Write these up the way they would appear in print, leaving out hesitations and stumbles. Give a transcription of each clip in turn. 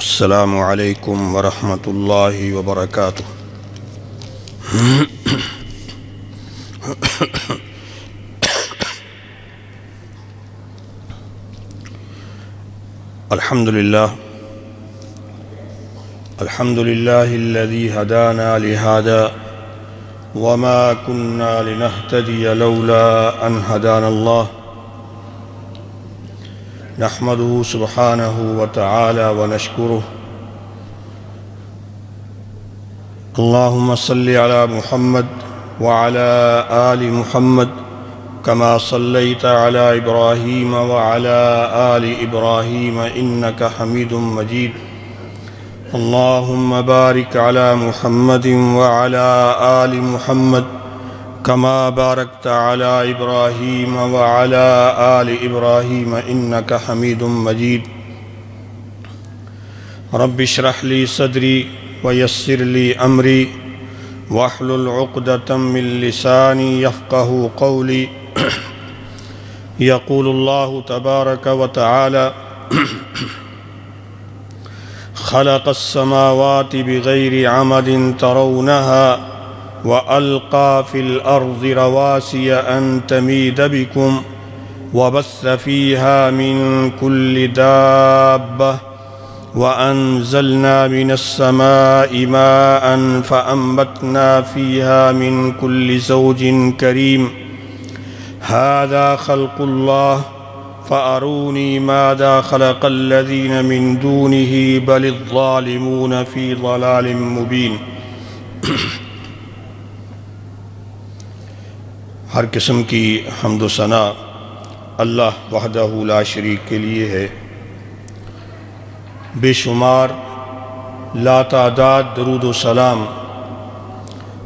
السلام علیکم ورحمۃ اللہ وبرکاتہ۔ الحمد للہ الذی ہدانا لہذا وما كنا لنهتدي لولا ان ہدانا اللہ، نحمده سبحانه وتعالى ونشكره۔ اللهم صل على محمد وعلى آل محمد كما صليت على إبراهيم وعلى آل إبراهيم إنك حميد مجيد۔ اللهم بارك على محمد وعلى آل محمد كما باركت على إبراهيم وعلى آل إبراهيم إنك حميد مجيد۔ رب اشرح لي صدري ويسر لي أمري واحلل عقدة من لساني يفقه قولي۔ يقول الله تبارك وتعالى: خلق السماوات بغير عمد ترونها وألقى في الأرض رواسي أن تميد بكم وبث فيها من كل دابة وأنزلنا من السماء ماء فأنبتنا فيها من كل زوج كريم۔ هذا خلق الله فأروني ماذا خلق الذين من دونه بل الظالمون في ضلال مبين۔ ہر قسم کی حمد و ثنا اللہ وحدہ لا شریک کے لیے ہے۔ بے شمار لا تعداد درود و سلام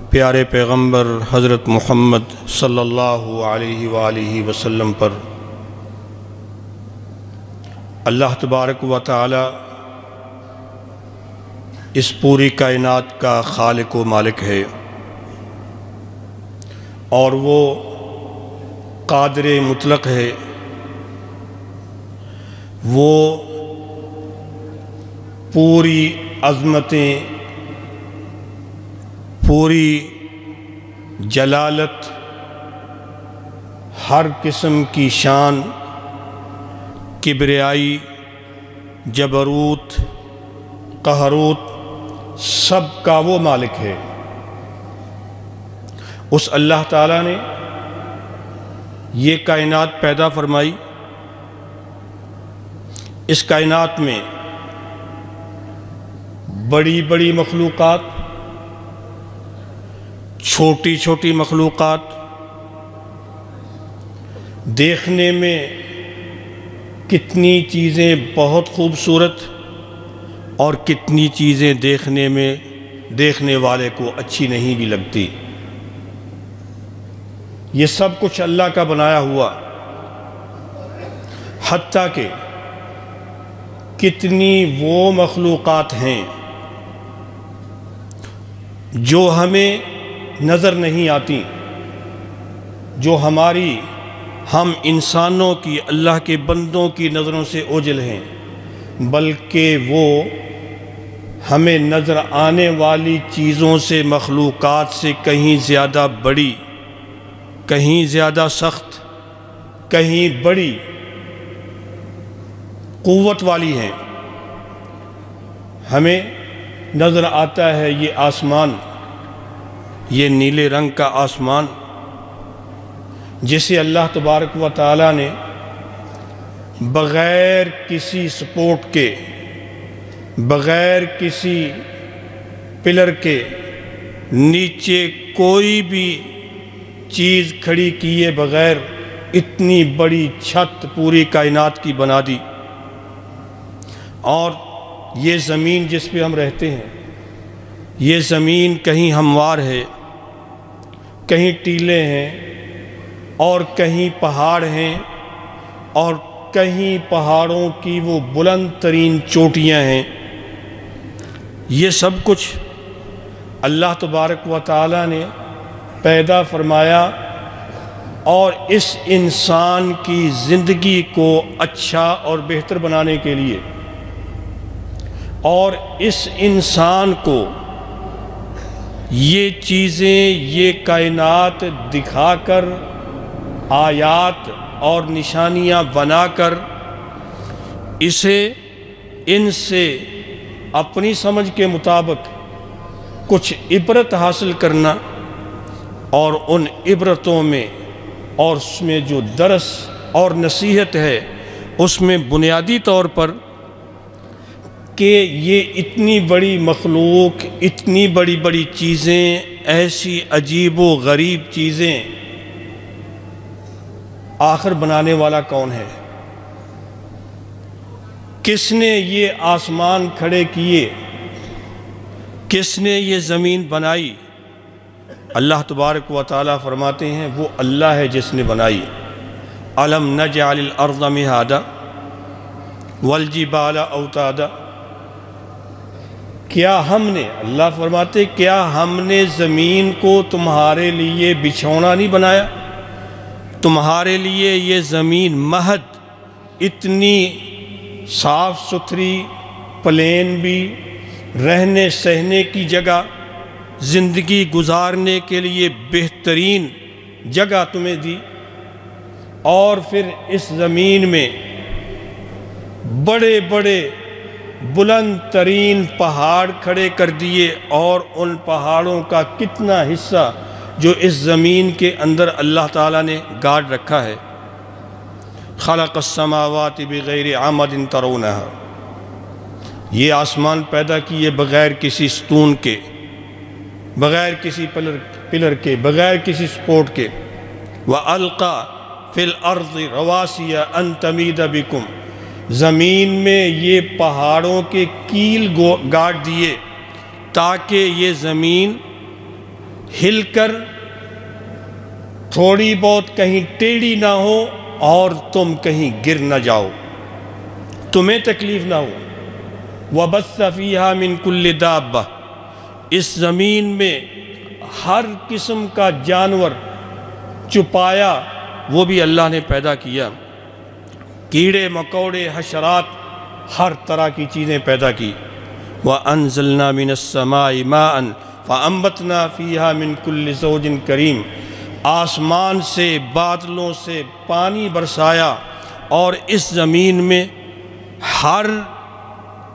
پیارے پیغمبر حضرت محمد صلی اللہ علیہ وآلہ وسلم پر۔ اللہ تبارک و تعالی اس پوری کائنات کا خالق و مالک ہے، اور وہ قادر مطلق ہے۔ وہ پوری عظمتیں، پوری جلالت، ہر قسم کی شان، کبریائی، جبروت، قہروت، سب کا وہ مالک ہے۔ اس اللہ تعالیٰ نے یہ کائنات پیدا فرمائی۔ اس کائنات میں بڑی بڑی مخلوقات، چھوٹی چھوٹی مخلوقات، دیکھنے میں کتنی چیزیں بہت خوبصورت اور کتنی چیزیں دیکھنے والے کو اچھی نہیں بھی لگتی۔ یہ سب کچھ اللہ کا بنایا ہوا، حتیٰ کہ کتنی وہ مخلوقات ہیں جو ہمیں نظر نہیں آتی، جو ہم انسانوں کی، اللہ کے بندوں کی نظروں سے اوجھل ہیں، بلکہ وہ ہمیں نظر آنے والی چیزوں سے، مخلوقات سے کہیں زیادہ بڑی، کہیں زیادہ سخت، کہیں بڑی قوت والی ہیں۔ ہمیں نظر آتا ہے یہ آسمان، یہ نیلے رنگ کا آسمان، جسے اللہ تبارک و تعالیٰ نے بغیر کسی سپورٹ کے، بغیر کسی پلر کے، نیچے کوئی بھی چیز کھڑی کیے بغیر اتنی بڑی چھت پوری کائنات کی بنا دی۔ اور یہ زمین جس پہ ہم رہتے ہیں، یہ زمین کہیں ہموار ہے، کہیں ٹیلے ہیں، اور کہیں پہاڑ ہیں، اور کہیں پہاڑوں کی وہ بلند ترین چوٹیاں ہیں۔ یہ سب کچھ اللہ تبارک و تعالی نے پیدا فرمایا، اور اس انسان کی زندگی کو اچھا اور بہتر بنانے کے لیے اور اس انسان کو یہ چیزیں، یہ کائنات دکھا کر، آیات اور نشانیاں بنا کر اسے ان سے اپنی سمجھ کے مطابق کچھ عبرت حاصل کرنا، اور ان عبرتوں میں اور اس میں جو درس اور نصیحت ہے اس میں بنیادی طور پر کہ یہ اتنی بڑی مخلوق، اتنی بڑی بڑی چیزیں، ایسی عجیب و غریب چیزیں، آخر بنانے والا کون ہے؟ کس نے یہ آسمان کھڑے کیے؟ کس نے یہ زمین بنائی؟ اللہ تبارک و تعالیٰ فرماتے ہیں وہ اللہ ہے جس نے بنائی۔ أَلَمْ نَجْعَلِ الْأَرْضَ مِهَادًا وَالْجِبَالَ أَوْتَادًا، کیا ہم نے، اللہ فرماتے کیا ہم نے زمین کو تمہارے لیے بچھونا نہیں بنایا؟ تمہارے لیے یہ زمین مہد، اتنی صاف ستھری، پلین بھی، رہنے سہنے کی جگہ، زندگی گزارنے کے لیے بہترین جگہ تمہیں دی، اور پھر اس زمین میں بڑے بڑے بلند ترین پہاڑ کھڑے کر دیے، اور ان پہاڑوں کا کتنا حصہ جو اس زمین کے اندر اللہ تعالیٰ نے گاڑ رکھا ہے۔ خلق السماوات بغیر عمد ترونها، یہ آسمان پیدا کیے بغیر کسی ستون کے، بغیر کسی پلر کے، بغیر کسی سپورٹ کے۔ وَأَلْقَى فِي الْأَرْضِ رَوَاسِيَ أَن تَمِيدَ بِكُمْ، زمین میں یہ پہاڑوں کے کیل گاڑ دیے تاکہ یہ زمین ہل کر تھوڑی بہت کہیں ٹیڑھی نہ ہو اور تم کہیں گر نہ جاؤ، تمہیں تکلیف نہ ہو۔ وَبَثَّ فِيهَا مِن كُلِّ دَابَّةٍ، اس زمین میں ہر قسم کا جانور چھپایا، وہ بھی اللہ نے پیدا کیا، کیڑے مکوڑے، حشرات، ہر طرح کی چیزیں پیدا کی۔ وَأَنزَلْنَا مِنَ السَّمَاءِ مَاءً فَأَنبَتْنَا فِيهَا مِن كُلِّ زَوْجٍ كَرِيمٍ، آسمان سے، بادلوں سے پانی برسایا، اور اس زمین میں ہر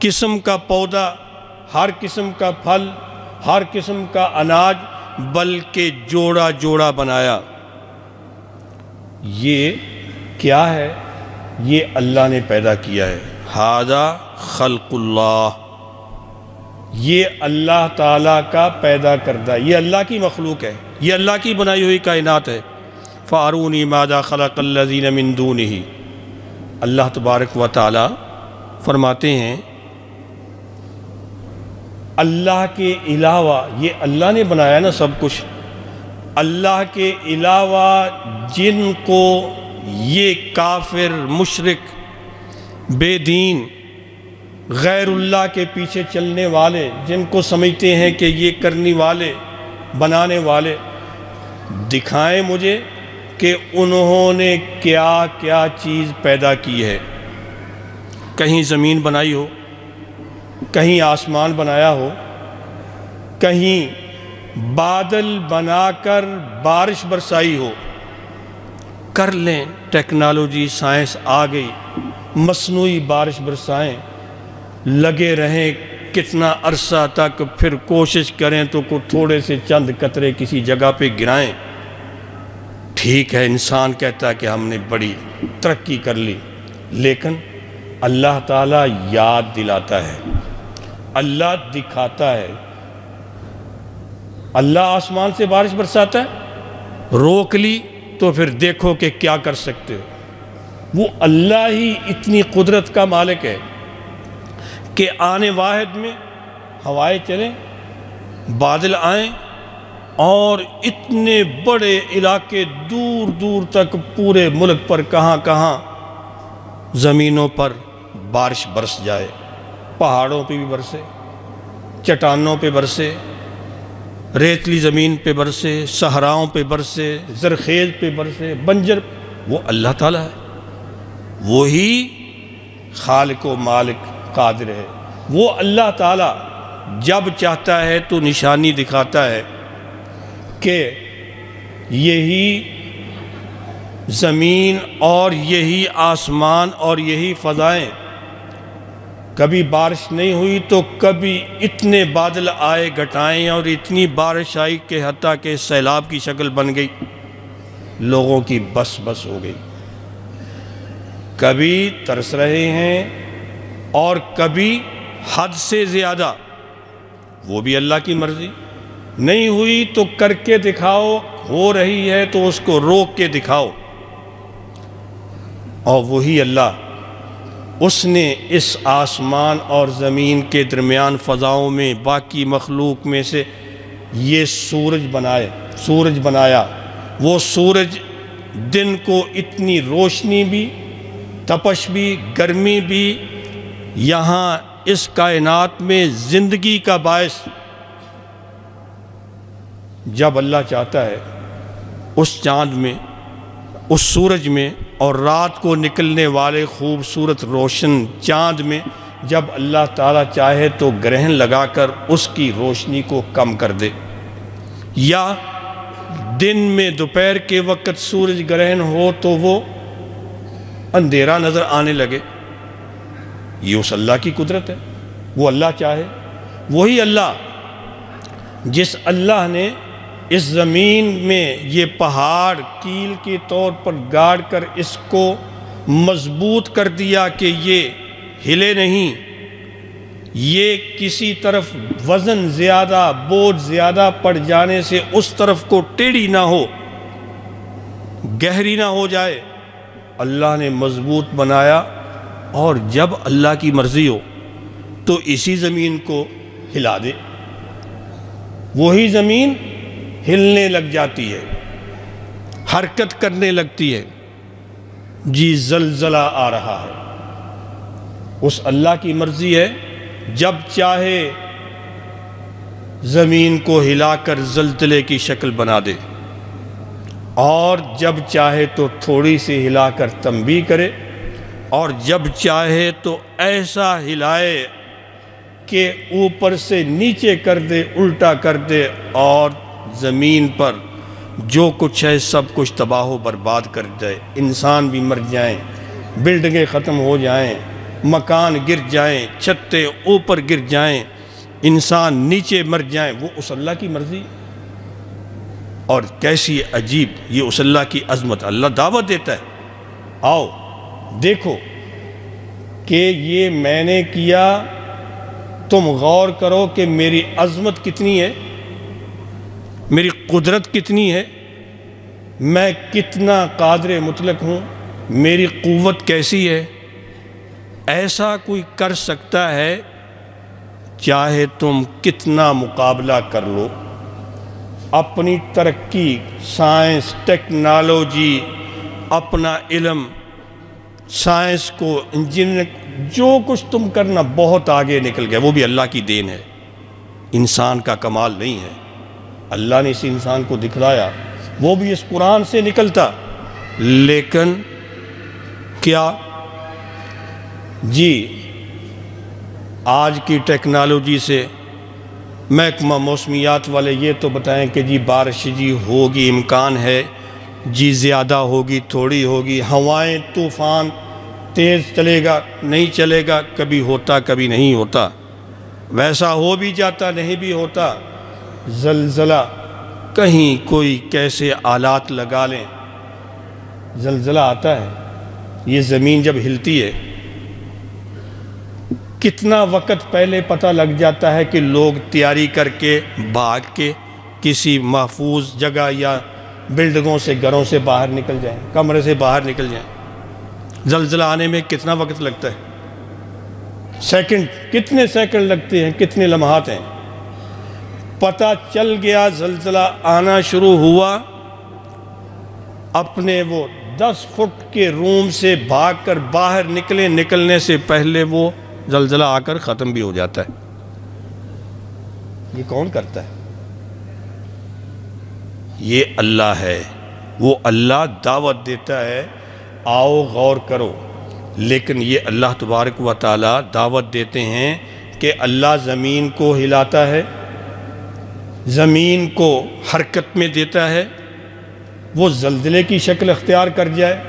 قسم کا پودا، ہر قسم کا پھل، ہر قسم کا اناج، بلکہ جوڑا جوڑا بنایا۔ یہ کیا ہے؟ یہ اللہ نے پیدا کیا ہے۔ ھذا خلق اللہ، یہ اللہ تعالیٰ کا پیدا کردہ، یہ اللہ کی مخلوق ہے، یہ اللہ کی بنائی ہوئی کائنات ہے۔ فَأَرُونِي مَاذَا خَلَقَ الَّذِينَ مِن دُونِهِ، اللہ تبارک و تعالیٰ فرماتے ہیں اللہ کے علاوہ، یہ اللہ نے بنایا نا سب کچھ، اللہ کے علاوہ جن کو یہ کافر، مشرک، بے دین، غیر اللہ کے پیچھے چلنے والے، جن کو سمجھتے ہیں کہ یہ کرنے والے، بنانے والے، دکھائیں مجھے کہ انہوں نے کیا کیا چیز پیدا کی ہے۔ کہیں زمین بنائی ہو، کہیں آسمان بنایا ہو، کہیں بادل بنا کر بارش برسائی ہو، کر لیں، ٹیکنالوجی، سائنس آ گئی، مصنوعی بارش برسائیں، لگے رہیں کتنا عرصہ تک، پھر کوشش کریں تو تھوڑے سے چند قطرے کسی جگہ پہ گرائیں۔ ٹھیک ہے، انسان کہتا ہے کہ ہم نے بڑی ترقی کر لی، لیکن اللہ تعالیٰ یاد دلاتا ہے، اللہ دکھاتا ہے۔ اللہ آسمان سے بارش برساتا ہے، روک لی تو پھر دیکھو کہ کیا کر سکتے ہو۔ وہ اللہ ہی اتنی قدرت کا مالک ہے کہ آنے واحد میں ہوائیں چلیں، بادل آئیں، اور اتنے بڑے علاقے دور دور تک پورے ملک پر کہاں کہاں زمینوں پر بارش برس جائے، پہاڑوں پہ بھی برسے، چٹانوں پہ برسے، ریتلی زمین پہ برسے، صحراؤں پہ برسے، زرخیز پہ برسے، بنجر۔ وہ اللہ تعالیٰ ہے، وہی خالق و مالک قادر ہے۔ وہ اللہ تعالیٰ جب چاہتا ہے تو نشانی دکھاتا ہے کہ یہی زمین اور یہی آسمان اور یہی فضائیں، کبھی بارش نہیں ہوئی تو کبھی اتنے بادل آئے گھٹائیں اور اتنی بارش آئی کہ حتیٰ کہ سیلاب کی شکل بن گئی، لوگوں کی بس بس ہو گئی۔ کبھی ترس رہے ہیں اور کبھی حد سے زیادہ، وہ بھی اللہ کی مرضی۔ نہیں ہوئی تو کر کے دکھاؤ، ہو رہی ہے تو اس کو روک کے دکھاؤ۔ اور وہی اللہ، اس نے اس آسمان اور زمین کے درمیان فضاؤں میں باقی مخلوق میں سے یہ سورج بنایا۔ وہ سورج دن کو اتنی روشنی بھی، تپش بھی، گرمی بھی، یہاں اس کائنات میں زندگی کا باعث، جب اللہ چاہتا ہے اس چاند میں، اس سورج میں، اور رات کو نکلنے والے خوبصورت روشن چاند میں جب اللہ تعالیٰ چاہے تو گرہن لگا کر اس کی روشنی کو کم کر دے، یا دن میں دوپہر کے وقت سورج گرہن ہو تو وہ اندھیرا نظر آنے لگے، یہ اس اللہ کی قدرت ہے۔ وہ اللہ چاہے، وہی اللہ جس اللہ نے اس زمین میں یہ پہاڑ کیل کے طور پر گاڑ کر اس کو مضبوط کر دیا کہ یہ ہلے نہیں، یہ کسی طرف وزن زیادہ، بوجھ زیادہ پڑ جانے سے اس طرف کو ٹیڑھی نہ ہو، گہری نہ ہو جائے، اللہ نے مضبوط بنایا۔ اور جب اللہ کی مرضی ہو تو اسی زمین کو ہلا دے، وہی زمین ہلنے لگ جاتی ہے، حرکت کرنے لگتی ہے۔ جی زلزلہ آ رہا ہے، اس اللہ کی مرضی ہے، جب چاہے زمین کو ہلا کر زلزلے کی شکل بنا دے، اور جب چاہے تو تھوڑی سی ہلا کر تنبیہ کرے، اور جب چاہے تو ایسا ہلائے کہ اوپر سے نیچے کر دے، الٹا کر دے، اور زمین پر جو کچھ ہے سب کچھ تباہ و برباد کر دے، انسان بھی مر جائیں، بلڈنگیں ختم ہو جائیں، مکان گر جائیں، چھتیں اوپر گر جائیں، انسان نیچے مر جائیں، وہ اس اللہ کی مرضی۔ اور کیسی عجیب یہ اس اللہ کی عظمت، اللہ دعوت دیتا ہے، آؤ دیکھو کہ یہ میں نے کیا، تم غور کرو کہ میری عظمت کتنی ہے، میری قدرت کتنی ہے، میں کتنا قادر مطلق ہوں، میری قوت کیسی ہے۔ ایسا کوئی کر سکتا ہے، چاہے تم کتنا مقابلہ کر لو، اپنی ترقی، سائنس، ٹیکنالوجی، اپنا علم، سائنس کو، انجینئرنگ، جو کچھ تم کرنا بہت آگے نکل گیا، وہ بھی اللہ کی دین ہے، انسان کا کمال نہیں ہے۔ اللہ نے اس انسان کو دکھلایا، وہ بھی اس قرآن سے نکلتا، لیکن کیا جی آج کی ٹیکنالوجی سے محکمہ موسمیات والے یہ تو بتائیں کہ جی بارش جی ہوگی، امکان ہے جی، زیادہ ہوگی، تھوڑی ہوگی، ہوائیں، طوفان تیز چلے گا، نہیں چلے گا، کبھی ہوتا کبھی نہیں ہوتا، ویسا ہو بھی جاتا نہیں بھی ہوتا۔ زلزلہ، کہیں کوئی کیسے آلات لگا لیں، زلزلہ آتا ہے، یہ زمین جب ہلتی ہے کتنا وقت پہلے پتہ لگ جاتا ہے کہ لوگ تیاری کر کے بھاگ کے کسی محفوظ جگہ یا بلڈنگوں سے، گھروں سے باہر نکل جائیں، کمرے سے باہر نکل جائیں۔ زلزلہ آنے میں کتنا وقت لگتا ہے، سیکنڈ، کتنے سیکنڈ لگتے ہیں، کتنے لمحات ہیں، پتہ چل گیا زلزلہ آنا شروع ہوا، اپنے وہ 10 فٹ کے روم سے بھاگ کر باہر نکلنے سے پہلے وہ زلزلہ آ کر ختم بھی ہو جاتا ہے۔ یہ کون کرتا ہے؟ یہ اللہ ہے، وہ اللہ دعوت دیتا ہے، آؤ غور کرو، لیکن یہ اللہ تبارک و تعالی دعوت دیتے ہیں کہ اللہ زمین کو ہلاتا ہے، زمین کو حرکت میں دیتا ہے، وہ زلزلے کی شکل اختیار کر جائے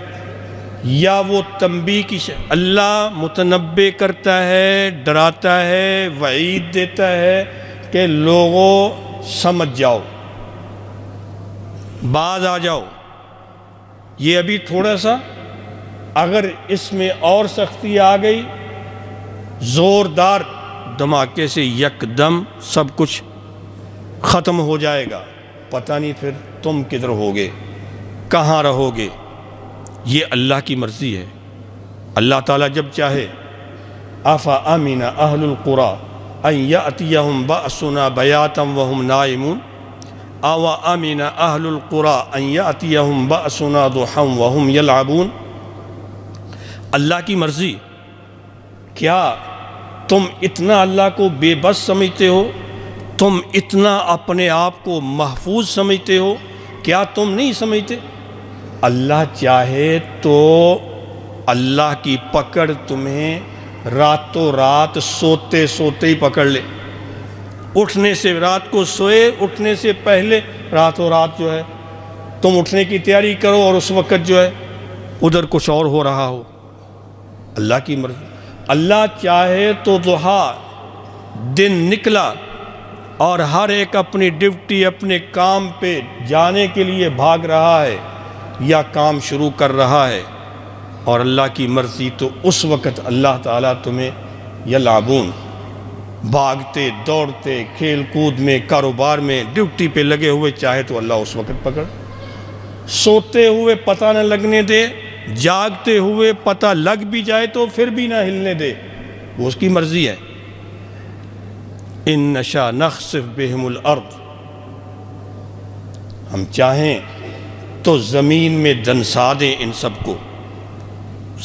یا وہ تنبیہ کی شکل؟ اللہ متنبع کرتا ہے، ڈراتا ہے، وعید دیتا ہے کہ لوگوں سمجھ جاؤ، باز آ جاؤ۔ یہ ابھی تھوڑا سا، اگر اس میں اور سختی آ گئی، زوردار دھماکے سے یکدم سب کچھ ختم ہو جائے گا، پتہ نہیں پھر تم کدھر ہوگے، کہاں رہو گے۔ یہ اللہ کی مرضی ہے۔ اللہ تعالیٰ جب چاہے افامن اہل القری ان یأتیہم بأسنا بیاتا وہم نائمون او امن اہل القری ان یأتیہم بأسنا ضحا وہم یلعبون۔ اللہ کی مرضی۔ کیا تم اتنا اللہ کو بے بس سمجھتے ہو؟ تم اتنا اپنے آپ کو محفوظ سمجھتے ہو؟ کیا تم نہیں سمجھتے اللہ چاہے تو اللہ کی پکڑ تمہیں راتوں رات سوتے سوتے ہی پکڑ لے، اٹھنے سے، رات کو سوئے اٹھنے سے پہلے راتوں رات جو ہے تم اٹھنے کی تیاری کرو اور اس وقت جو ہے ادھر کچھ اور ہو رہا ہو۔ اللہ کی مرضی۔ اللہ چاہے تو ضحیٰ دن نکلا اور ہر ایک اپنی ڈیوٹی، اپنے کام پہ جانے کے لیے بھاگ رہا ہے یا کام شروع کر رہا ہے، اور اللہ کی مرضی تو اس وقت اللہ تعالیٰ تمہیں یلعبون، بھاگتے دوڑتے کھیل کود میں، کاروبار میں، ڈیوٹی پہ لگے ہوئے چاہے تو اللہ اس وقت پکڑ، سوتے ہوئے پتہ نہ لگنے دے، جاگتے ہوئے پتہ لگ بھی جائے تو پھر بھی نہ ہلنے دے، وہ اس کی مرضی ہے۔ ان نشاء نخسف بہم الارض، ہم چاہیں تو زمین میں دنسا دیں ان سب کو،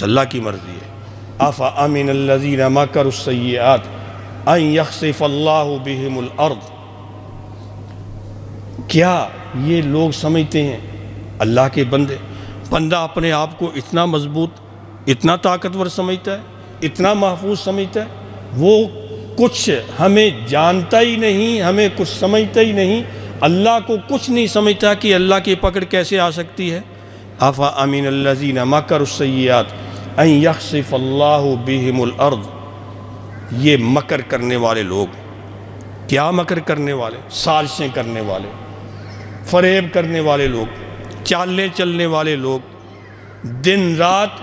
اللہ کی مرضی ہے۔ افامن الذین مکروا السیئات ان یخسف اللہ بہم الارض، کیا یہ لوگ سمجھتے ہیں اللہ کے بندہ اپنے آپ کو اتنا مضبوط، اتنا طاقتور سمجھتا ہے، اتنا محفوظ سمجھتا ہے؟ وہ کچھ ہمیں جانتا ہی نہیں، ہمیں کچھ سمجھتا ہی نہیں، اللہ کو کچھ نہیں سمجھتا کہ اللہ کی پکڑ کیسے آ سکتی ہے۔ افامن الذین مکروا السیئات ان یخسف اللہ بہم الارض، یہ مکر کرنے والے لوگ، کیا مکر کرنے والے؟ سازشیں کرنے والے، فریب کرنے والے لوگ، چالیں چلنے والے لوگ، دن رات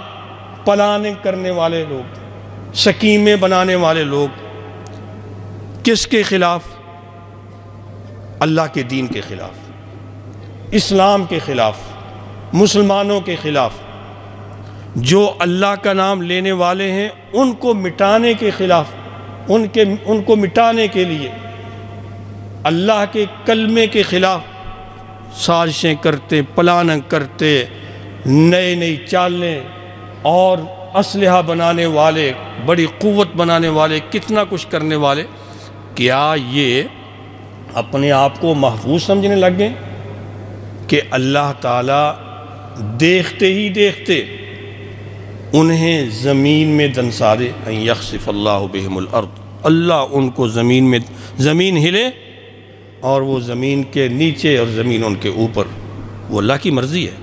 پلاننگ کرنے والے لوگ، سکیمیں بنانے والے لوگ، کس کے خلاف؟ اللہ کے دین کے خلاف، اسلام کے خلاف، مسلمانوں کے خلاف، جو اللہ کا نام لینے والے ہیں ان کو مٹانے کے خلاف، ان کو مٹانے کے لیے اللہ کے کلمے کے خلاف سازشیں کرتے، پلاننگ کرتے، نئی چالیں اور اسلحہ بنانے والے، بڑی قوت بنانے والے، کتنا کچھ کرنے والے، کیا یہ اپنے آپ کو محفوظ سمجھنے لگ گئے کہ اللہ تعالیٰ دیکھتے ہی دیکھتے انہیں زمین میں دنسا دے؟ ان یخسف اللہ بہم الارض، اللہ ان کو زمین ہلے اور وہ زمین کے نیچے اور زمین ان کے اوپر، وہ اللہ کی مرضی ہے۔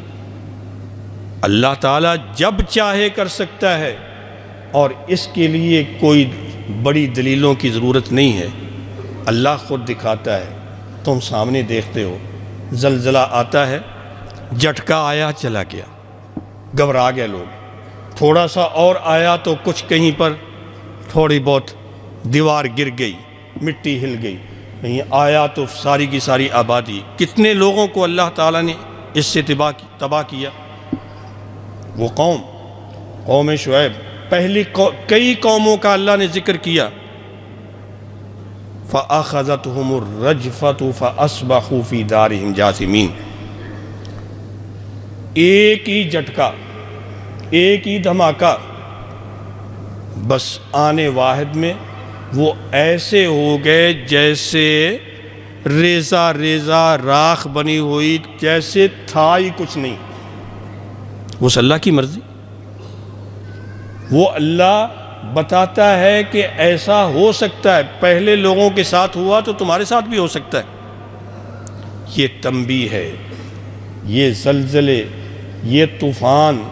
اللہ تعالیٰ جب چاہے کر سکتا ہے، اور اس کے لیے کوئی بڑی دلیلوں کی ضرورت نہیں ہے، اللہ خود دکھاتا ہے، تم سامنے دیکھتے ہو، زلزلہ آتا ہے، جھٹکا آیا چلا گیا، گھبرا گئے لوگ، تھوڑا سا اور آیا تو کچھ کہیں پر تھوڑی بہت دیوار گر گئی، مٹی ہل گئی، کہیں آیا تو ساری کی ساری آبادی، کتنے لوگوں کو اللہ تعالیٰ نے اس سے تباہ کیا۔ وہ قوم شعیب، پہلی کئی قوموں کا اللہ نے ذکر کیا، فَأَخَذَتْهُمُ الرَّجْفَةُ فَأَصْبَحُوا فِي دَارِهِمْ جَاثِمِينَ، ایک ہی جھٹکا، ایک ہی دھماکہ، بس آنے واحد میں وہ ایسے ہو گئے جیسے ریزہ ریزہ راکھ بنی ہوئی، جیسے تھا ہی کچھ نہیں۔ وہ اللہ کی مرضی، وہ اللہ بتاتا ہے کہ ایسا ہو سکتا ہے، پہلے لوگوں کے ساتھ ہوا تو تمہارے ساتھ بھی ہو سکتا ہے۔ یہ تنبیہ ہے، یہ زلزلے، یہ طوفان،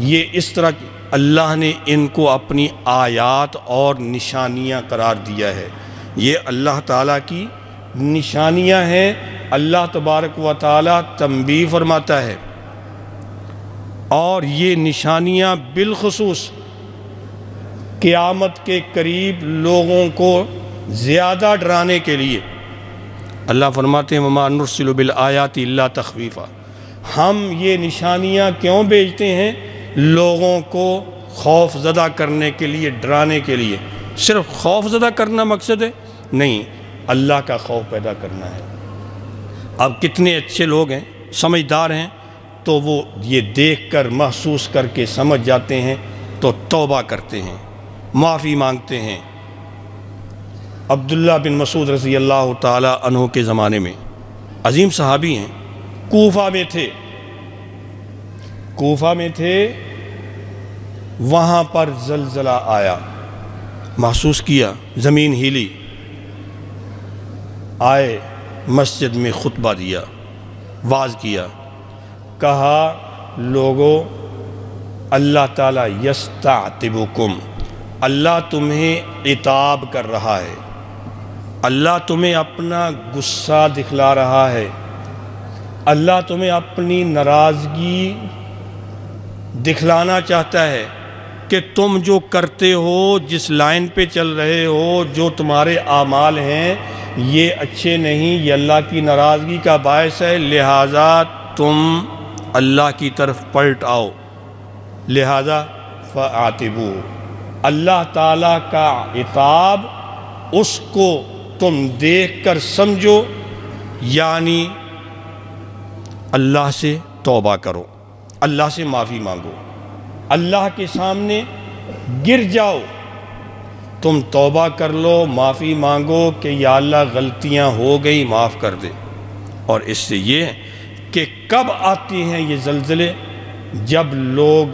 یہ اس طرح اللہ نے ان کو اپنی آیات اور نشانیاں قرار دیا ہے۔ یہ اللہ تعالیٰ کی نشانیاں ہیں۔ اللہ تبارک و تعالیٰ تنبیہ فرماتا ہے، اور یہ نشانیاں بالخصوص قیامت کے قریب لوگوں کو زیادہ ڈرانے کے لیے۔ اللہ فرماتے ہیں وَمَا نُرْسِلُ بِالْآيَاتِ إِلَّا تَخْوِيفًا، ہم یہ نشانیاں کیوں بھیجتے ہیں؟ لوگوں کو خوف زدہ کرنے کے لیے، ڈرانے کے لیے۔ صرف خوف زدہ کرنا مقصد ہے؟ نہیں، اللہ کا خوف پیدا کرنا ہے۔ اب کتنے اچھے لوگ ہیں، سمجھدار ہیں، تو وہ یہ دیکھ کر محسوس کر کے سمجھ جاتے ہیں تو توبہ کرتے ہیں، معافی مانگتے ہیں۔ عبداللہ بن مسعود رضی اللہ تعالی عنہ کے زمانے میں، عظیم صحابی ہیں، کوفہ میں تھے، وہاں پر زلزلہ آیا، محسوس کیا، زمین ہلی، آئے مسجد میں خطبہ دیا، واعظ کیا، کہا لوگو اللہ تعالیٰ یستعتبکم، اللہ تمہیں عتاب کر رہا ہے، اللہ تمہیں اپنا غصہ دکھلا رہا ہے، اللہ تمہیں اپنی ناراضگی دکھلانا چاہتا ہے کہ تم جو کرتے ہو، جس لائن پہ چل رہے ہو، جو تمہارے اعمال ہیں، یہ اچھے نہیں، یہ اللہ کی ناراضگی کا باعث ہے، لہٰذا تم اللہ کی طرف پلٹ آؤ، لہٰذا فَاعْتِبُوا، اللہ تعالیٰ کا عتاب اس کو تم دیکھ کر سمجھو، یعنی اللہ سے توبہ کرو، اللہ سے معافی مانگو، اللہ کے سامنے گر جاؤ، تم توبہ کر لو، معافی مانگو کہ یا اللہ غلطیاں ہو گئی، معاف کر دے۔ اور اس سے یہ کہ کب آتی ہیں یہ زلزلے؟ جب لوگ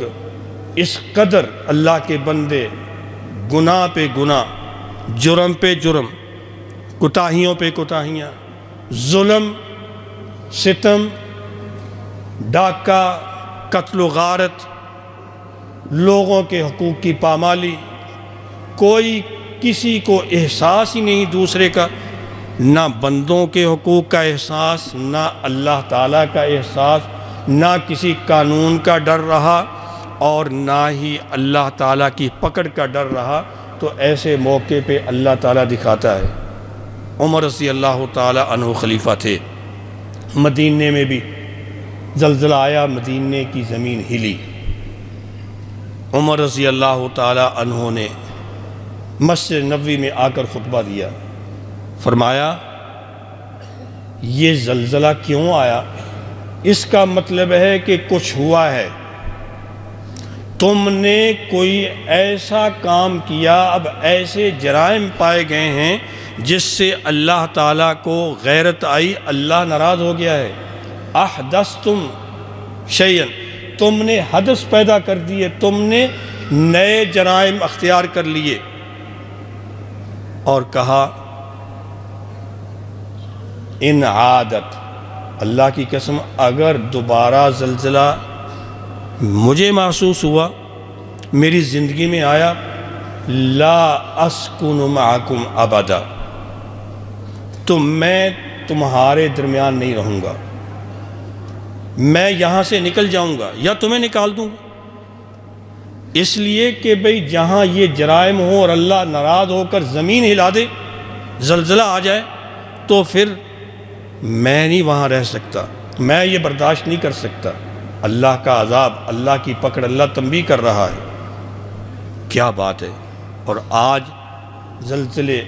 اس قدر اللہ کے بندے گناہ پہ گناہ، جرم پہ جرم، کوتاہیوں پہ کوتاہیاں، ظلم، ستم، ڈاکہ، قتل و غارت، لوگوں کے حقوق کی پامالی، کوئی کسی کو احساس ہی نہیں دوسرے کا، نہ بندوں کے حقوق کا احساس، نہ اللہ تعالیٰ کا احساس، نہ کسی قانون کا ڈر رہا، اور نہ ہی اللہ تعالیٰ کی پکڑ کا ڈر رہا۔ تو ایسے موقع پہ اللہ تعالیٰ دکھاتا ہے۔ عمر رضی اللہ تعالیٰ عنہ خلیفہ تھے، مدینے میں بھی زلزلہ آیا، مدینے کی زمین ہلی، عمر رضی اللہ تعالیٰ عنہ نے مسجد نبوی میں آ کر خطبہ دیا، فرمایا یہ زلزلہ کیوں آیا؟ اس کا مطلب ہے کہ کچھ ہوا ہے، تم نے کوئی ایسا کام کیا، اب ایسے جرائم پائے گئے ہیں جس سے اللہ تعالیٰ کو غیرت آئی، اللہ ناراض ہو گیا ہے۔ احدثتم شیئا، تم نے حدث پیدا کر دیے، تم نے نئے جرائم اختیار کر لیے۔ اور کہا ان عادت، اللہ کی قسم اگر دوبارہ زلزلہ مجھے محسوس ہوا، میری زندگی میں آیا، لا اسکن معکم ابدا، تو میں تمہارے درمیان نہیں رہوں گا، میں یہاں سے نکل جاؤں گا یا تمہیں نکال دوں گا۔ اس لیے کہ بھئی جہاں یہ جرائم ہوں اور اللہ ناراض ہو کر زمین ہلا دے، زلزلہ آ جائے، تو پھر میں نہیں وہاں رہ سکتا، میں یہ برداشت نہیں کر سکتا۔ اللہ کا عذاب، اللہ کی پکڑ، اللہ تنبیہ کر رہا ہے۔ کیا بات ہے! اور آج زلزلے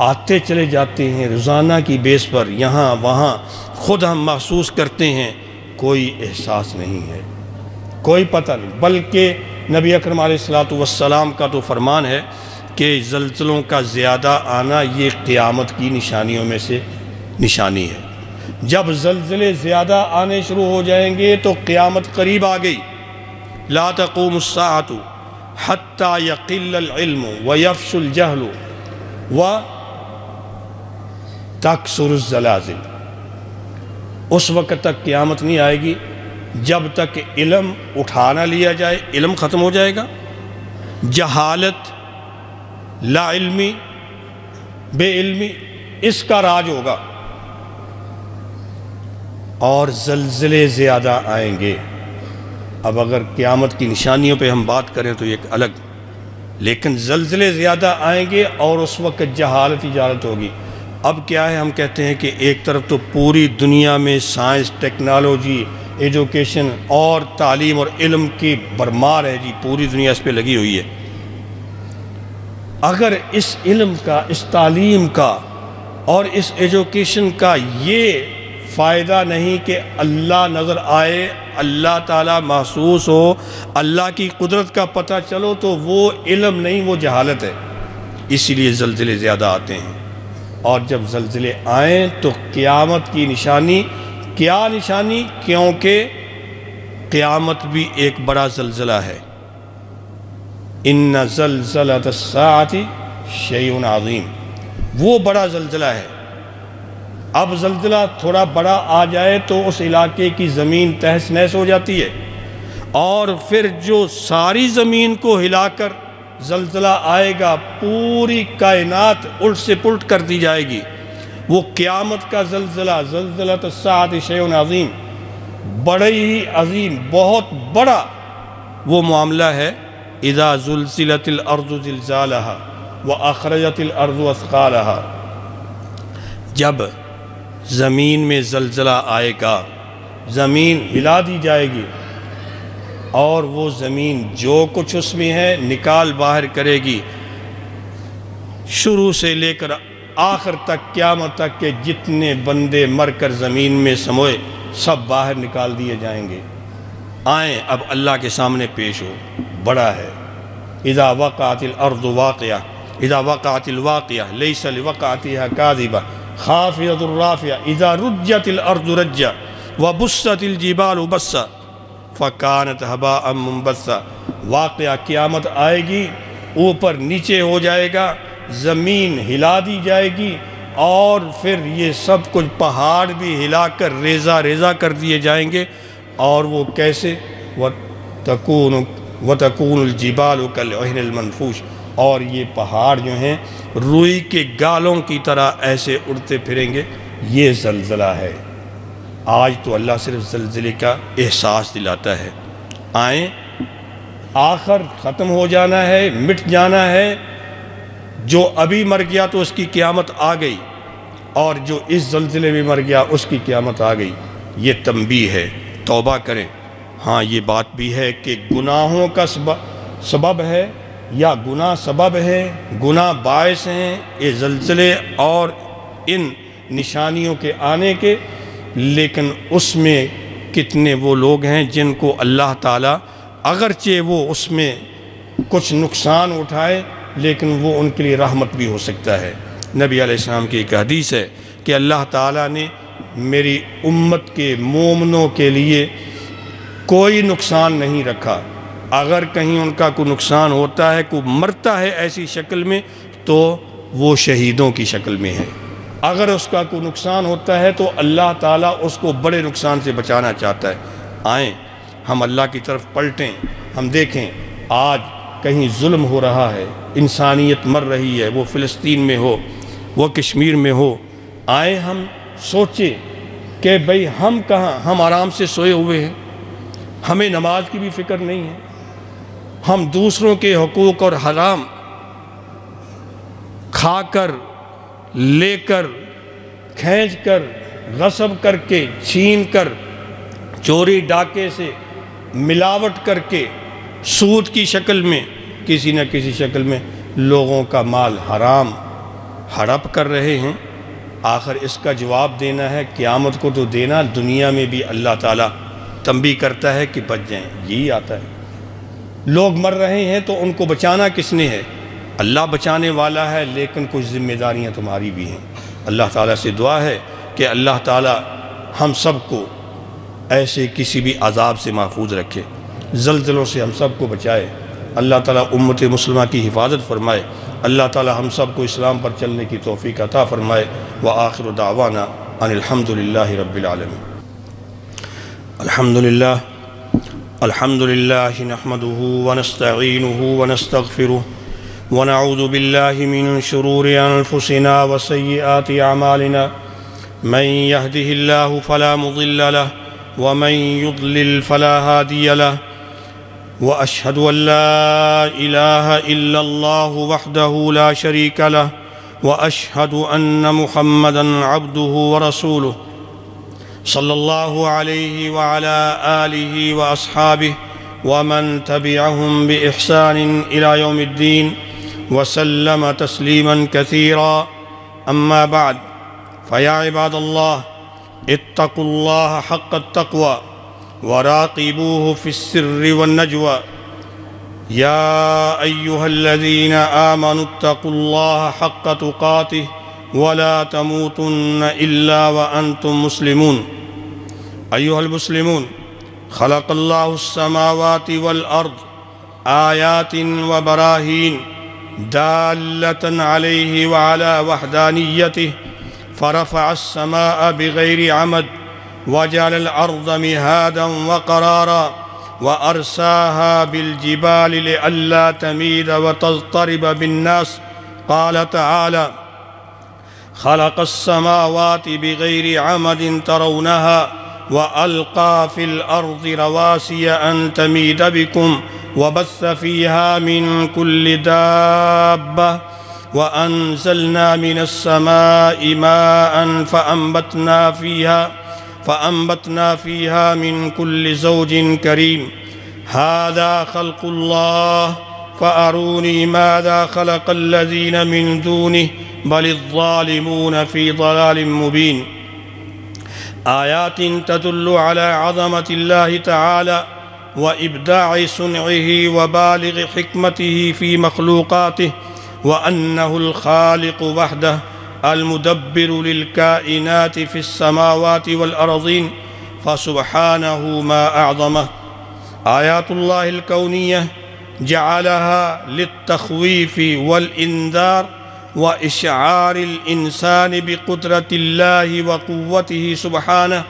آتے چلے جاتے ہیں روزانہ کی بیس پر، یہاں وہاں، خود ہم محسوس کرتے ہیں، کوئی احساس نہیں ہے، کوئی پتہ نہیں۔ بلکہ نبی اکرم علیہ السلام کا تو فرمان ہے کہ زلزلوں کا زیادہ آنا یہ قیامت کی نشانیوں میں سے نشانی ہے۔ جب زلزلے زیادہ آنے شروع ہو جائیں گے تو قیامت قریب آ گئی۔ لا تقوم الساعۃ حتی یقل العلم ویفش الجہل وتکثر الزلازل۔ اس وقت تک قیامت نہیں آئے گی جب تک علم اٹھا نہ لیا جائے، علم ختم ہو جائے گا، جہالت، لا علمی، بے علمی، اس کا راج ہوگا، اور زلزلے زیادہ آئیں گے۔ اب اگر قیامت کی نشانیوں پہ ہم بات کریں تو یہ ایک الگ، لیکن زلزلے زیادہ آئیں گے اور اس وقت جہالت ہی جہالت ہوگی۔ اب کیا ہے، ہم کہتے ہیں کہ ایک طرف تو پوری دنیا میں سائنس، ٹیکنالوجی، ایجوکیشن اور تعلیم اور علم کی بھرمار ہے جی، پوری دنیا اس پہ لگی ہوئی ہے۔ اگر اس علم کا، اس تعلیم کا اور اس ایجوکیشن کا یہ فائدہ نہیں کہ اللہ نظر آئے، اللہ تعالیٰ محسوس ہو، اللہ کی قدرت کا پتہ چلو، تو وہ علم نہیں، وہ جہالت ہے۔ اسی لیے زلزلے زیادہ آتے ہیں، اور جب زلزلے آئیں تو قیامت کی نشانی، کیا نشانی؟ کیونکہ قیامت بھی ایک بڑا زلزلہ ہے۔ ان زلزلۃ الساعۃ شیء عظیم، وہ بڑا زلزلہ ہے۔ اب زلزلہ تھوڑا بڑا آ جائے تو اس علاقے کی زمین تہس نہس ہو جاتی ہے، اور پھر جو ساری زمین کو ہلا کر زلزلہ آئے گا، پوری کائنات الٹ سے پلٹ کر دی جائے گی۔ وہ قیامت کا زلزلہ، زلزلۃ الساعۃ شیء عظیم، بڑے ہی عظیم، بہت بڑا وہ معاملہ ہے۔ اذا زلزلت الارض زلزالها واخرجت الارض اثقالها، جب زمین میں زلزلہ آئے گا، زمین ہلا دی جائے گی، اور وہ زمین جو کچھ اس میں ہے نکال باہر کرے گی، شروع سے لے کر آخر تک، قیامت تک کے جتنے بندے مر کر زمین میں سموئے سب باہر نکال دیے جائیں گے۔ آئیں اب اللہ کے سامنے پیش ہو، بڑا ہے۔ اذا وقعت الارض واقعہ، اذا وقعت الواقعہ لیس لوقعتها کاذبہ خافضۃ رافعہ، اذا رجت الارض رجا وبست الجبال بسا فکانت ہباء منبثا۔ واقعہ قیامت آئے گی، اوپر نیچے ہو جائے گا، زمین ہلا دی جائے گی، اور پھر یہ سب کچھ پہاڑ بھی ہلا کر ریزہ ریزہ کر دیے جائیں گے۔ اور وہ کیسے؟ وَتَكُونُ الْجِبَالُ كَالْعِهْنِ الْمَنْفُوشِ، اور یہ پہاڑ جو ہیں روئی کے گالوں کی طرح ایسے اڑتے پھریں گے۔ یہ زلزلہ ہے۔ آج تو اللہ صرف زلزلے کا احساس دلاتا ہے۔ آئیں، آخر ختم ہو جانا ہے، مٹ جانا ہے۔ جو ابھی مر گیا تو اس کی قیامت آ گئی، اور جو اس زلزلے میں مر گیا اس کی قیامت آ گئی۔ یہ تنبیہ ہے، توبہ کریں۔ ہاں، یہ بات بھی ہے کہ گناہوں کا سبب ہے، یا گناہ سبب ہے، گناہ باعث ہیں یہ زلزلے اور ان نشانیوں کے آنے کے، لیکن اس میں کتنے وہ لوگ ہیں جن کو اللہ تعالیٰ، اگرچہ وہ اس میں کچھ نقصان اٹھائے، لیکن وہ ان کے لیے رحمت بھی ہو سکتا ہے۔ نبی علیہ السلام کی ایک حدیث ہے کہ اللہ تعالیٰ نے میری امت کے مومنوں کے لیے کوئی نقصان نہیں رکھا۔ اگر کہیں ان کا کوئی نقصان ہوتا ہے، کوئی مرتا ہے ایسی شکل میں، تو وہ شہیدوں کی شکل میں ہے۔ اگر اس کا کوئی نقصان ہوتا ہے تو اللہ تعالیٰ اس کو بڑے نقصان سے بچانا چاہتا ہے۔ آئیں ہم اللہ کی طرف پلٹیں، ہم دیکھیں آج کہیں ظلم ہو رہا ہے، انسانیت مر رہی ہے، وہ فلسطین میں ہو، وہ کشمیر میں ہو۔ آئیں ہم سوچیں کہ بھئی ہم کہاں، ہم آرام سے سوئے ہوئے ہیں، ہمیں نماز کی بھی فکر نہیں ہے، ہم دوسروں کے حقوق اور حرام کھا کر، لے کر، کھینچ کر، غصب کر کے، چھین کر، چوری ڈاکے سے ملاوٹ کر کے، سود کی شکل میں، کسی نہ کسی شکل میں لوگوں کا مال حرام ہڑپ کر رہے ہیں۔ آخر اس کا جواب دینا ہے، قیامت کو تو دینا، دنیا میں بھی اللہ تعالیٰ تنبیہ کرتا ہے کہ بچ جائیں۔ یہی آتا ہے، لوگ مر رہے ہیں تو ان کو بچانا کس نے ہے؟ اللہ بچانے والا ہے، لیکن کچھ ذمہ داریاں تمہاری بھی ہیں۔ اللہ تعالیٰ سے دعا ہے کہ اللہ تعالیٰ ہم سب کو ایسے کسی بھی عذاب سے محفوظ رکھے، زلزلوں سے ہم سب کو بچائے۔ اللہ تعالیٰ امت مسلمہ کی حفاظت فرمائے، اللہ تعالیٰ ہم سب کو اسلام پر چلنے کی توفیق عطا فرمائے۔ وآخر دعوانا ان الحمدللہ رب العالمین۔ الحمدللہ نحمده ونستعینه ونستغفره ونعوذ باللہ من شرور انفسنا وسیئات اعمالنا، من يهده الله فلا مضل له ومن يضلل فلا هادي له، وأشهد أن لا إله إلا الله وحده لا شريك له، وأشهد أن محمدًا عبده ورسوله صلى الله عليه وعلى آله وأصحابه ومن تبعهم بإحسان إلى يوم الدين وسلم تسليماً كثيراً. أما بعد، فيا عباد الله، اتقوا الله حق التقوى وراقبوه في السر والنجوى. يا أيها الذين آمنوا اتقوا الله حق تقاته ولا تموتن إلا وأنتم مسلمون. أيها المسلمون، خلق الله السماوات والأرض آيات وبراهين دالة عليه وعلى وحدانيته، فرفع السماء بغير عمد وجعل الأرض مهادا وقرارا وأرساها بالجبال لئلا تميد وتضطرب بالناس. قال تعالى: خلق السماوات بغير عمد ترونها وألقى في الأرض رواسي أن تميد بكم وبث فيها من كل دابة وأنزلنا من السماء ماء فأنبتنا فيها من كل زوج كريم. هذا خلق الله فأروني ماذا خلق الذين من دونه بل الظالمون في ضلال مبين. آيات تدل على عظمة الله تعالى وإبداع صنعه وبالغ حكمته في مخلوقاته، وأنه الخالق وحده المدبر للكائنات في السماوات والأرضين، فسبحانه ما أعظمه. آيات الله الكونية جعلها للتخويف والإنذار وإشعار الإنسان بقدرة الله وقوته سبحانه،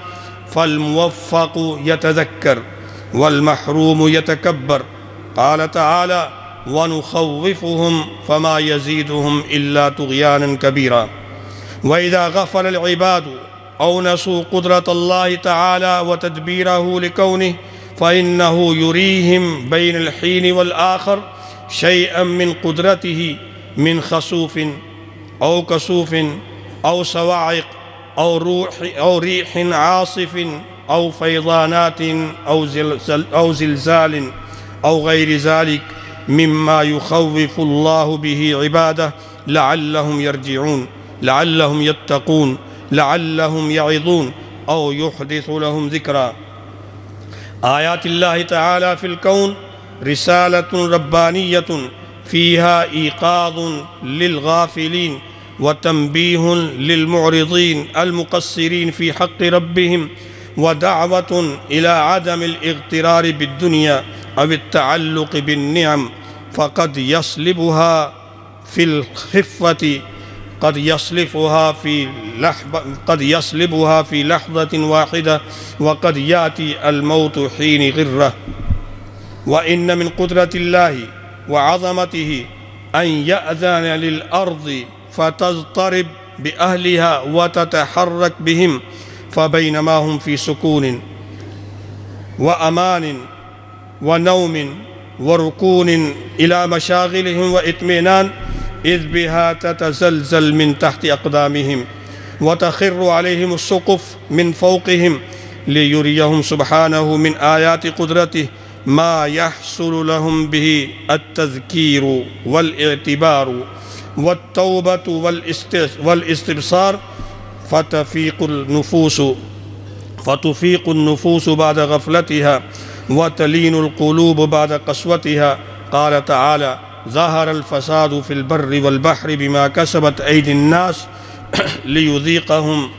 فالموفق يتذكر والمحروم يتكبر. قال تعالى: ونخوفهم فما يزيدهم إلا طغيانا كبيرا. وإذا غفل العباد أو نسوا قدرة الله تعالى وتدبيره لكونه، فإنه يريهم بين الحين والآخر شيئا من قدرته من خسوف أو كسوف أو صواعق أو ريح عاصف أو فيضانات أو زلزال أو غير ذلك مما يخوف الله به عباده لعلهم يرجعون، لعلهم يتقون، لعلهم يعظون أو يحدث لهم ذكرا. آيات الله تعالى في الكون رسالة ربانية فيها إيقاظ للغافلين وتنبيه للمعرضين المقصرين في حق ربهم، ودعوة إلى عدم الاغترار بالدنيا أو التعلق بالنعم، فقد يصلبها في الخفة، قد يصلبها في لحظة واحدة، وقد يأتي الموت حين غره. وإن من قدرة الله وعظمته أن يأذن للأرض فتضطرب بأهلها وتتحرك بهم، فبينما هم في سكون وأمان ونوم وركون إلى مشاغلهم وإطمئنان، إذ بها تتزلزل من تحت أقدامهم وتخر عليهم السقف من فوقهم، ليريهم سبحانه من آيات قدرته ما يحصل لهم به التذكير والاعتبار والتوبة والاستبصار، فتفيق النفوس بعد غفلتها وتلين القلوب بعد قسوتها. قال تعالى: ظهر الفساد في البر والبحر بما كسبت أيدي الناس ليذيقهم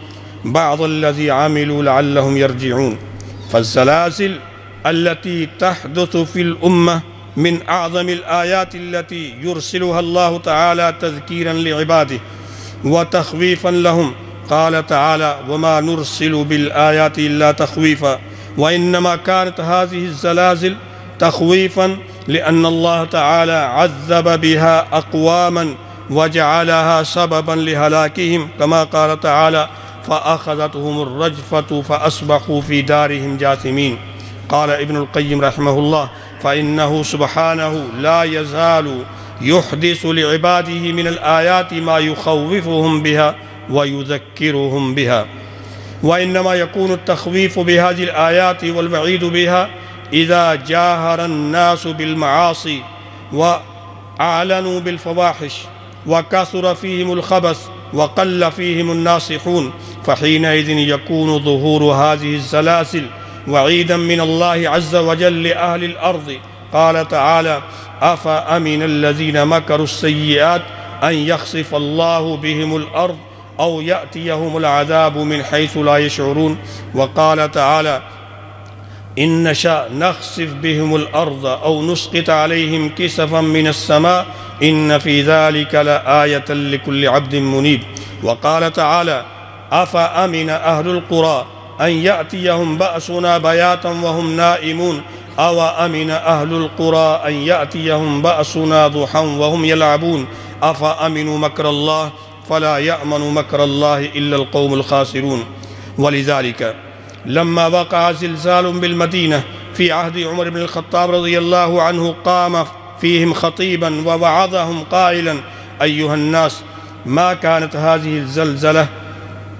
بعض الذي عملوا لعلهم يرجعون. فالزلازل التي تحدث في الأمة من أعظم الآيات التي يرسلها الله تعالى تذكيرا لعباده وتخويفا لهم. قال تعالى: وما نرسل بالآيات إلا تخويفا. وإنما كانت هذه الزلازل تخويفا لأن الله تعالى عذب بها أقواما وجعلها سببا لهلاكهم، كما قال تعالى: فأخذتهم الرجفة فأصبحوا في دارهم جاثمين. قال ابن القيم رحمه الله: فإنه سبحانه لا يزال يحدث لعباده من الآيات ما يخوفهم بها ويذكرهم بها. وإنما يكون التخويف بهذه الآيات والوعيد بها إذا جاهر الناس بالمعاصي وأعلنوا بالفواحش وكثر فيهم الخبث وقل فيهم الناصحون، فحينئذ يكون ظهور هذه الزلازل وعيدا من الله عز وجل لأهل الأرض. قال تعالى: أفأمن الذين مكروا السيئات أن يخسف الله بهم الأرض أو يأتيهم العذاب من حيث لا يشعرون. وقال تعالى: إن نشأ نخسف بهم الأرض أو نسقط عليهم كسفا من السماء إن في ذلك لآية لكل عبد منيب. وقال تعالى: أفأمن أهل القرى أن يأتيهم بأسنا بياتا وهم نائمون أو أمن أهل القرى أن يأتيهم بأسنا ضحى وهم يلعبون أفأمنوا مكر الله فلا يأمن مكر الله إلا القوم الخاسرون. ولذلك لما وقع زلزال بالمدينة في عهد عمر بن الخطاب رضي الله عنه قام فيهم خطيبا ووعظهم قائلا: أيها الناس، ما كانت هذه الزلزلة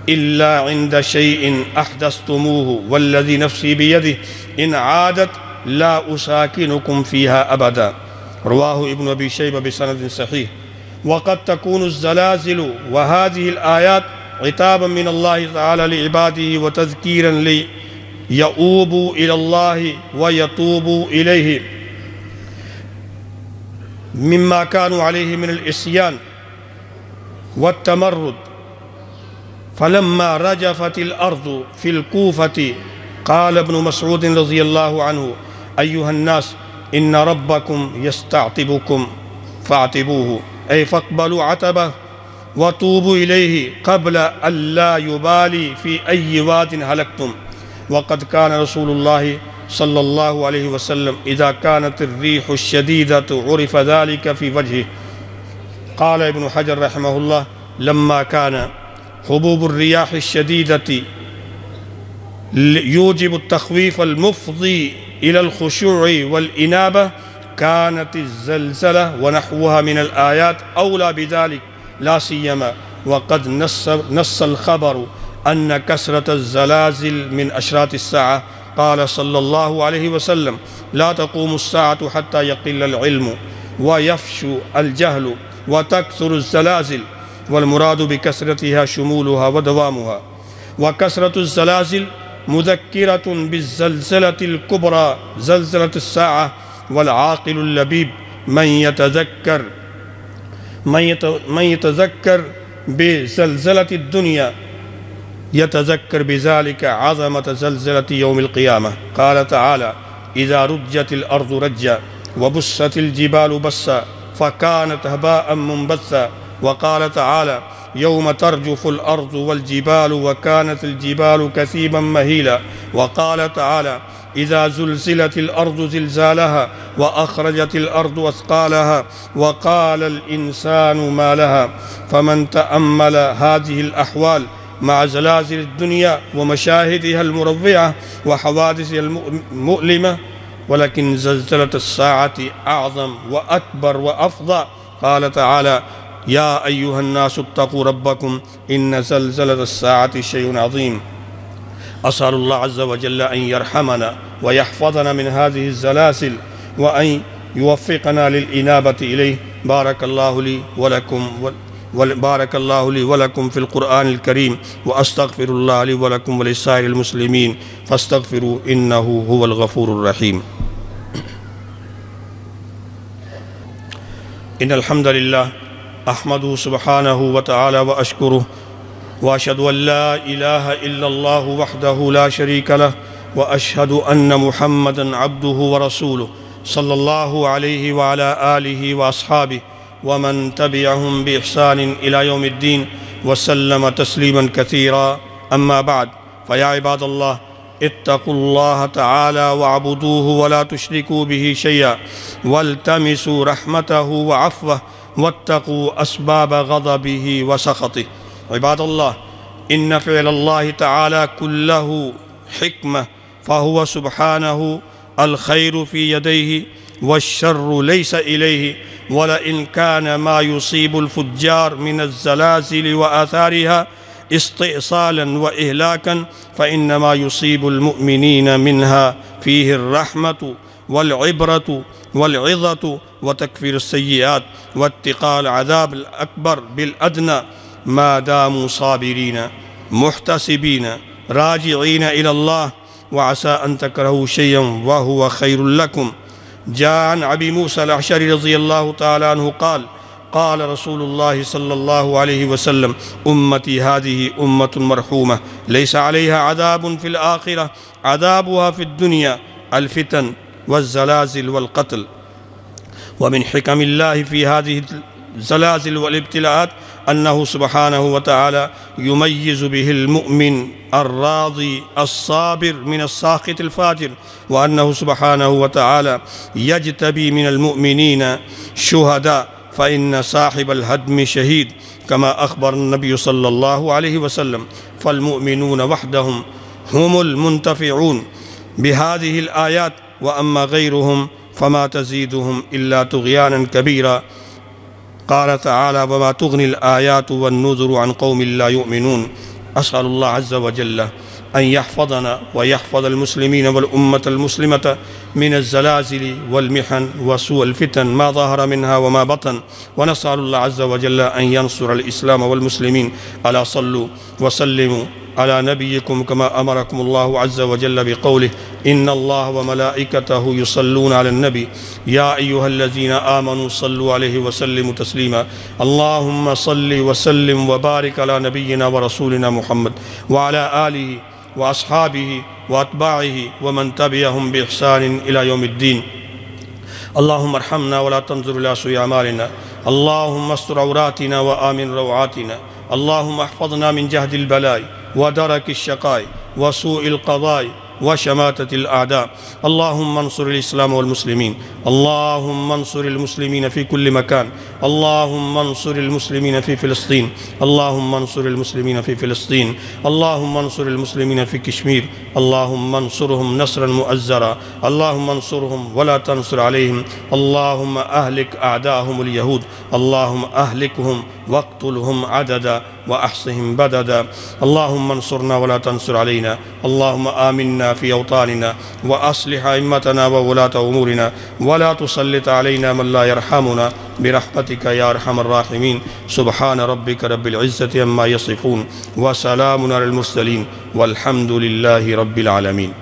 إلا عند شيء أحدثتموه والذي نفسي بيده إن عادت لا أساكنكم فيها أبدا. رواه ابن أبي شيبة بسند صحيح. وقد تكون الزلازل وهذه الآيات عتابا من الله تعالى لعباده وتذكيرا ليؤوبوا إلى الله ويتوبوا إليه مما كانوا عليه من العصيان والتمرد. فلما رجفت الأرض في الكوفة قال ابن مسعود رضي الله عنه: أيها الناس، إن ربكم يستعتبكم فاعتبوه، أي فاقبلوا عتبه وتوبوا إليه قبل أن لا يبالي في أي واد هلكتم. وقد كان رسول الله صلى الله عليه وسلم إذا كانت الريح الشديدة عرف ذلك في وجهه. قال ابن حجر رحمه الله: لما كان هبوب الرياح الشديدة يوجب التخويف المفضي إلى الخشوع والإنابة كانت الزلزلة ونحوها من الآيات أولى بذلك، لا سيما وقد نص الخبر أن كثرة الزلازل من أشراط الساعة. قال صلى الله عليه وسلم: لا تقوم الساعة حتى يقل العلم ويفشو الجهل وتكثر الزلازل. والمراد بكثرتها شمولها ودوامها. وكثرة الزلازل مذكرة بالزلزلة الكبرى زلزلة الساعة. والعاقل اللبيب من يتذكر بزلزلة الدنيا يتذكر بذلك عظمة زلزلة يوم القيامة. قال تعالى: إذا رجت الأرض رجا وبست الجبال بسا فكانت هباء منبثا. وقال تعالى: يوم ترجف الأرض والجبال وكانت الجبال كثيبا مهيلا. وقال تعالى: إذا زلزلت الأرض زلزالها وأخرجت الأرض أثقالها وقال الإنسان ما لها. فمن تأمل هذه الأحوال مع زلازل الدنيا ومشاهدها المروعة وحوادثها المؤلمة، ولكن زلزلة الساعة أعظم وأكبر وأفظع. قال تعالى: يا أيها الناس اتقوا ربكم إن زلزلة الساعة شيء عظيم. أسأل الله عز وجل أن يرحمنا ويحفظنا من هذه الزلازل وأن يوفقنا للإنابة إليه. بارك الله لي ولكم في القرآن الكريم، وأستغفر الله لي ولكم ولسائر المسلمين فاستغفروا إنه هو الغفور الرحيم. إن الحمد لله أحمده سبحانه وتعالى وأشكره، وأشهد أن لا إله إلا الله وحده لا شريك له، وأشهد أن محمدًا عبده ورسوله. صلى الله عليه وعلى آله وأصحابه ومن تبعهم بإحسان إلى يوم الدين وسلم تسليما كثيرا. أما بعد، فيا عباد الله، اتقوا الله تعالى واعبدوه ولا تشركوا به شيئا والتمسوا رحمته وعفوه واتقوا أسباب غضبه وسخطه. عباد الله، إن فعل الله تعالى كله حكمة، فهو سبحانه الخير في يديه والشر ليس إليه، ولئن كان ما يصيب الفجار من الزلازل وآثارها استئصالا وإهلاكا فإنما يصيب المؤمنين منها فيه الرحمة والعبرة والعظة وتكفير السيئات واتقاء العذاب الأكبر بالأدنى ما داموا صابرين محتسبين راجعين إلى الله، وعسى أن تكرهوا شيئا وهو خير لكم. جاء عن أبي موسى الأشعري رضي الله تعالى عنه قال: قال رسول الله صلى الله عليه وسلم: أمتي هذه أمة مرحومة ليس عليها عذاب في الآخرة، عذابها في الدنيا الفتن والزلازل والقتل. ومن حكم الله في هذه الزلازل والابتلاءات أنه سبحانه وتعالى يميز به المؤمن الراضي الصابر من الساخط الفاجر، وأنه سبحانه وتعالى يجتبي من المؤمنين شهداء، فإن صاحب الهدم شهيد، كما أخبر النبي صلى الله عليه وسلم. فالمؤمنون وحدهم هم المنتفعون بهذه الآيات، وأما غيرهم فما تزيدهم إلا طغيانا كبيرا. قال تعالى: وما تغني الآيات والنذر عن قوم لا يؤمنون. أسأل الله عز وجل أن يحفظنا ويحفظ المسلمين والأمة المسلمة من الزلازل والمحن وسوء الفتن ما ظهر منها وما بطن، ونسأل الله عز وجل أن ينصر الإسلام والمسلمين. ألا صلوا وسلموا على نبيكم كما أمركم الله عز وجل بقوله: إن الله وملائكته يصلون على النبي يا أيها الذين آمنوا صلوا عليه وسلموا تسليما. اللهم صل وسلم وبارك على نبينا ورسولنا محمد وعلى آله وأصحابه وأتباعه ومن تبعهم بإحسان إلى يوم الدين. اللهم ارحمنا ولا تنظر إلى سوء أعمالنا، اللهم استر عوراتنا وآمن روعاتنا، اللهم احفظنا من جهد البلاء ودرك الشقاء وسوء القضاء وشماتة الأعداء. اللهم انصر الإسلام والمسلمين، اللهم انصر المسلمين في كل مكان، اللهم انصر المسلمين في فلسطين، اللهم انصر المسلمين في فلسطين، اللهم انصر المسلمين في كشمير، اللهم انصرهم نصرا مؤزرا، اللهم انصرهم ولا تنصر عليهم، اللهم أهلك أعداءهم اليهود، اللهم أهلكهم واقتلهم عددا وأحصهم بددا، اللهم انصرنا ولا تنصر علينا، اللهم آمنا في أوطاننا وأصلح أئمتنا وولاة أمورنا، ولا تسلط علينا من لا يرحمنا برحمتك يا أرحم الراحمين. سبحان ربك رب العزة عما يصفون وسلام على المرسلين والحمد لله رب العالمين.